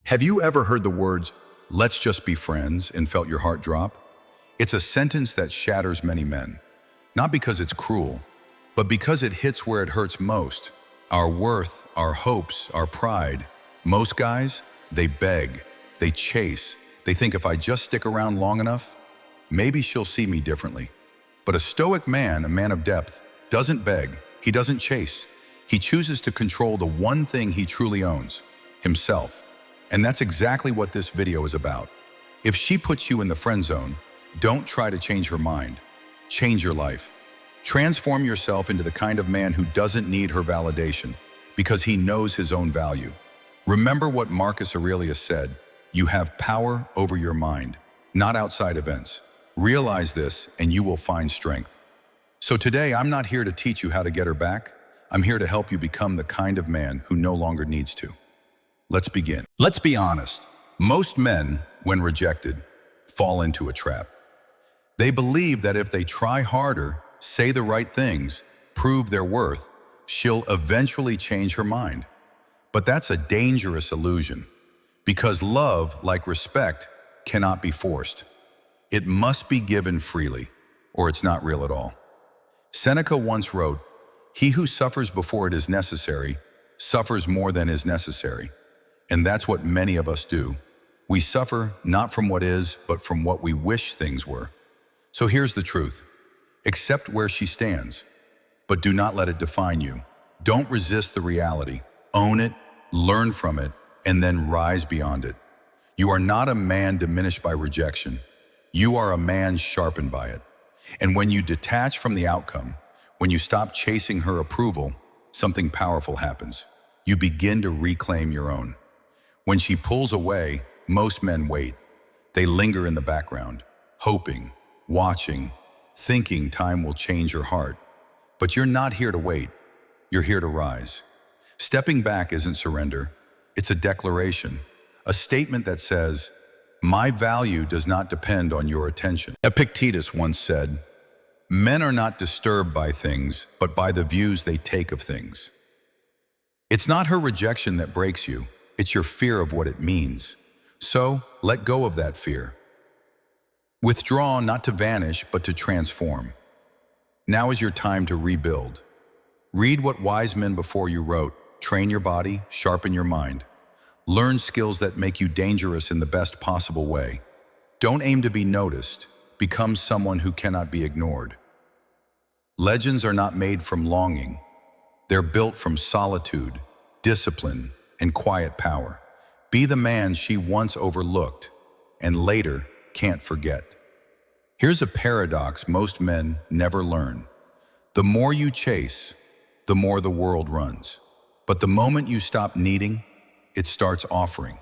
Have you ever heard the words, "let's just be friends," and felt your heart drop? It's a sentence that shatters many men, not because it's cruel, but because it hits where it hurts most. Our worth, our hopes, our pride. Most guys, they beg, they chase, they think if I just stick around long enough, maybe she'll see me differently. But a stoic man, a man of depth, doesn't beg, he doesn't chase. He chooses to control the one thing he truly owns, himself. And that's exactly what this video is about. If she puts you in the friend zone, don't try to change her mind. Change your life. Transform yourself into the kind of man who doesn't need her validation because he knows his own value. Remember what Marcus Aurelius said, "You have power over your mind, not outside events." Realize this and you will find strength. So today, I'm not here to teach you how to get her back. I'm here to help you become the kind of man who no longer needs to. Let's begin. Let's be honest. Most men, when rejected, fall into a trap. They believe that if they try harder, say the right things, prove their worth, she'll eventually change her mind. But that's a dangerous illusion, because love, like respect, cannot be forced. It must be given freely, or it's not real at all. Seneca once wrote, "He who suffers before it is necessary, suffers more than is necessary." And that's what many of us do. We suffer not from what is, but from what we wish things were. So here's the truth. Accept where she stands, but do not let it define you. Don't resist the reality. Own it, learn from it, and then rise beyond it. You are not a man diminished by rejection. You are a man sharpened by it. And when you detach from the outcome, when you stop chasing her approval, something powerful happens. You begin to reclaim your own. When she pulls away, most men wait. They linger in the background, hoping, watching, thinking time will change your heart. But you're not here to wait. You're here to rise. Stepping back isn't surrender. It's a declaration, a statement that says, "My value does not depend on your attention." Epictetus once said, "Men are not disturbed by things, but by the views they take of things." It's not her rejection that breaks you. It's your fear of what it means. So, let go of that fear. Withdraw not to vanish, but to transform. Now is your time to rebuild. Read what wise men before you wrote. Train your body, sharpen your mind. Learn skills that make you dangerous in the best possible way. Don't aim to be noticed. Become someone who cannot be ignored. Legends are not made from longing. They're built from solitude, discipline, and quiet power. Be the man she once overlooked and later can't forget. Here's a paradox most men never learn. The more you chase, the more the world runs. But the moment you stop needing, it starts offering.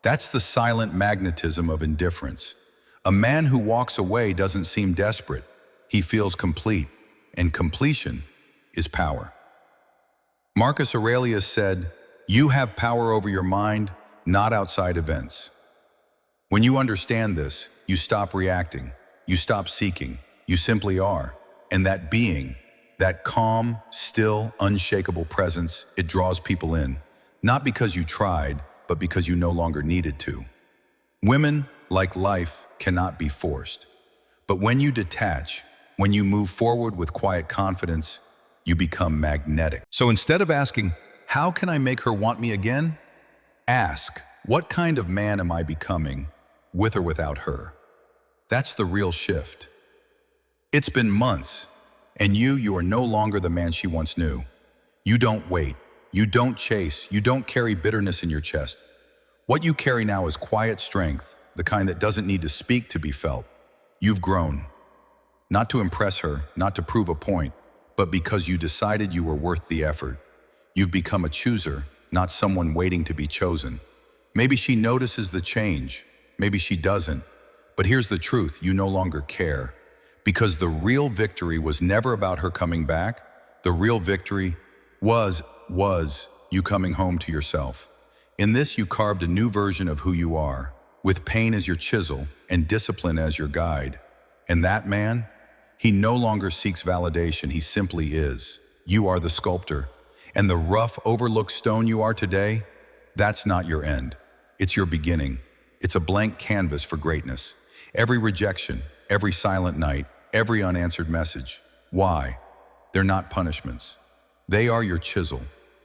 That's the silent magnetism of indifference. A man who walks away doesn't seem desperate. He feels complete, and completion is power. Marcus Aurelius said, "You have power over your mind, not outside events." When you understand this, you stop reacting, you stop seeking, you simply are. And that being, that calm, still, unshakable presence, it draws people in, not because you tried, but because you no longer needed to. Women, like life, cannot be forced. But when you detach, when you move forward with quiet confidence, you become magnetic. So instead of asking, "How can I make her want me again?" ask, "What kind of man am I becoming, with or without her?" That's the real shift. It's been months, and you are no longer the man she once knew. You don't wait, you don't chase, you don't carry bitterness in your chest. What you carry now is quiet strength, the kind that doesn't need to speak to be felt. You've grown, not to impress her, not to prove a point, but because you decided you were worth the effort. You've become a chooser, not someone waiting to be chosen. Maybe she notices the change, maybe she doesn't. But here's the truth, you no longer care. Because the real victory was never about her coming back. The real victory was you coming home to yourself. In this, you carved a new version of who you are, with pain as your chisel and discipline as your guide. And that man, he no longer seeks validation, he simply is. You are the sculptor. And the rough, overlooked stone you are today, that's not your end. It's your beginning. It's a blank canvas for greatness. Every rejection, every silent night, every unanswered message. Why? They're not punishments. They are your chisel.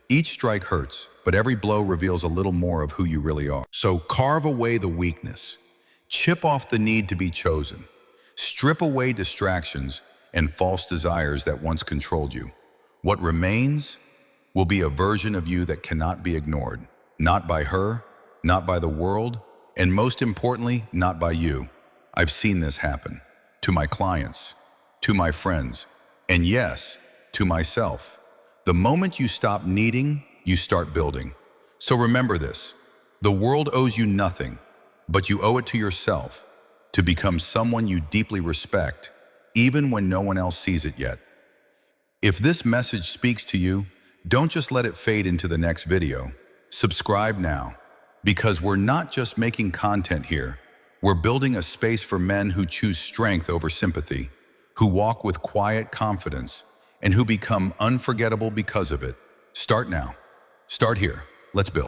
Each strike hurts, but every blow reveals a little more of who you really are. So carve away the weakness. Chip off the need to be chosen. Strip away distractions and false desires that once controlled you. What remains will be a version of you that cannot be ignored. Not by her, not by the world, and most importantly, not by you. I've seen this happen. To my clients, to my friends, and yes, to myself. The moment you stop needing, you start building. So remember this. The world owes you nothing, but you owe it to yourself to become someone you deeply respect, even when no one else sees it yet. If this message speaks to you, don't just let it fade into the next video. Subscribe now, because we're not just making content here. We're building a space for men who choose strength over sympathy, who walk with quiet confidence, and who become unforgettable because of it. Start now. Start here. Let's build.